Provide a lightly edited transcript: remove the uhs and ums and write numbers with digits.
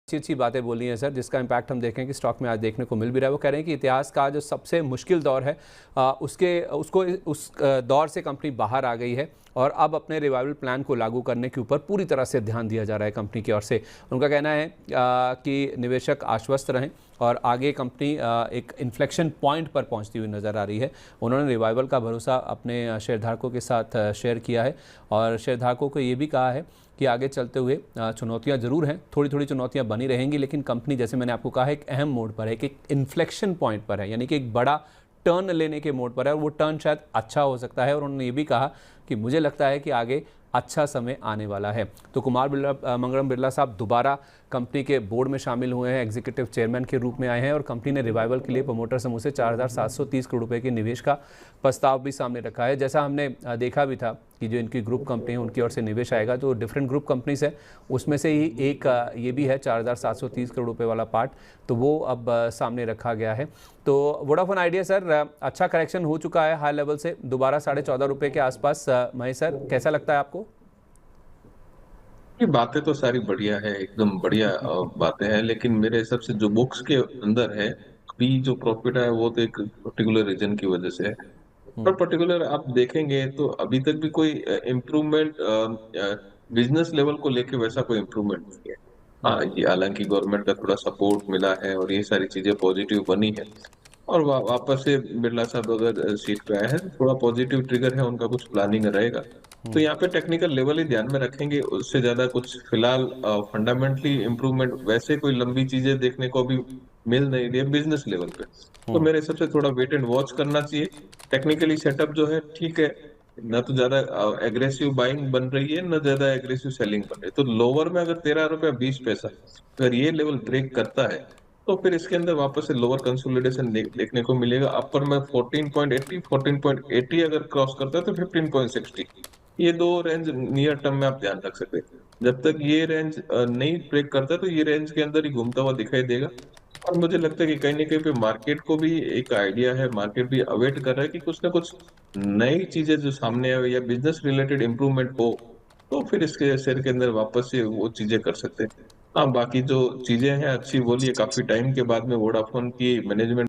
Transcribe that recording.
अच्छी अच्छी बातें बोली हैं सर, जिसका इम्पैक्ट हम देखें कि स्टॉक में आज देखने को मिल भी रहा है। वो कह रहे हैं कि इतिहास का जो सबसे मुश्किल दौर है उस दौर से कंपनी बाहर आ गई है और अब अपने रिवाइवल प्लान को लागू करने के ऊपर पूरी तरह से ध्यान दिया जा रहा है कंपनी की ओर से। उनका कहना है कि निवेशक आश्वस्त रहें और आगे कंपनी एक इन्फ्लेक्शन पॉइंट पर पहुंचती हुई नज़र आ रही है। उन्होंने रिवाइवल का भरोसा अपने शेयरधारकों के साथ शेयर किया है और शेयरधारकों को ये भी कहा है कि आगे चलते हुए चुनौतियां ज़रूर हैं, थोड़ी थोड़ी चुनौतियां बनी रहेंगी, लेकिन कंपनी जैसे मैंने आपको कहा है एक अहम मोड पर है, एक इन्फ्लेक्शन पॉइंट पर है, यानी कि एक बड़ा टर्न लेने के मोड पर है और वो टर्न शायद अच्छा हो सकता है। और उन्होंने ये भी कहा कि मुझे लगता है कि आगे अच्छा समय आने वाला है। तो कुमार मंगलम बिरला साहब दोबारा कंपनी के बोर्ड में शामिल हुए हैं, एग्जीक्यूटिव चेयरमैन के रूप में आए हैं और कंपनी ने रिवाइवल के लिए प्रमोटर समूह से 4,730 करोड़ रुपए के निवेश का प्रस्ताव भी सामने रखा है। जैसा हमने देखा भी था कि जो इनकी ग्रुप कंपनी है उनकी ओर से निवेश आएगा, तो डिफरेंट ग्रुप कंपनीज है, उसमें से ही एक ये भी है 4,730 करोड़ रुपए वाला पार्ट, तो वो अब सामने रखा गया है। तो वोडाफोन आइडिया सर अच्छा करेक्शन हो चुका है हाई लेवल से, दोबारा 14.5 रुपये के आसपास। महेश सर, कैसा लगता है आपको? ये बातें तो सारी बढ़िया है, एकदम बढ़िया बातें हैं, लेकिन मेरे हिसाब से जो बुक्स के अंदर है अभी जो प्रॉफिट है वो तो एक पर्टिकुलर रीजन की वजह से है। और पर्टिकुलर आप देखेंगे तो अभी तक भी कोई इम्प्रूवमेंट बिजनेस लेवल को लेके वैसा कोई इम्प्रूवमेंट नहीं है। हाँ, ये हालांकि गवर्नमेंट का थोड़ा सपोर्ट मिला है और ये सारी चीजें पॉजिटिव बनी है। और वापस से बिरला साहब अगर सीट पे आए हैं तो थोड़ा पॉजिटिव ट्रिगर है, उनका कुछ प्लानिंग रहेगा। तो यहाँ पे टेक्निकल लेवल ही ध्यान में रखेंगे, उससे ज्यादा कुछ फिलहाल फंडामेंटली इम्प्रूवमेंट वैसे कोई लंबी चीजें देखने को अभी मिल नहीं रही है बिजनेस लेवल पे। तो मेरे हिसाब से थोड़ा वेट एंड वॉच करना चाहिए। टेक्निकली सेटअप जो है ठीक है, न तो ज्यादा एग्रेसिव बाइंग बन रही है न ज्यादा एग्रेसिव सेलिंग बन रही है। तो लोअर में अगर 13 रुपया 20 पैसा अगर ये लेवल ब्रेक करता है तो फिर इसके अंदर वापस से लोअर कंसोलिडेशन देखने को मिलेगा। अपर में 14.80 14.80 अगर क्रॉस करता है तो 15.60, ये दो रेंज नियर टर्म में आप ध्यान रख सकते हैं। जब तक ये रेंज नहीं ब्रेक करता तो ये रेंज के अंदर ही घूमता हुआ दिखाई देगा। और मुझे लगता है कि कहीं ना कहीं पे मार्केट को भी एक आइडिया है, मार्केट भी अवेट कर रहा है कि कुछ ना कुछ नई चीजें जो सामने आए या बिजनेस रिलेटेड इंप्रूवमेंट हो तो फिर इसके शेयर के अंदर वापस से वो चीजें कर सकते हैं। हाँ, बाकी जो चीजें हैं अच्छी बोलिए, काफी टाइम के बाद में वोडाफोन की मैनेजमेंट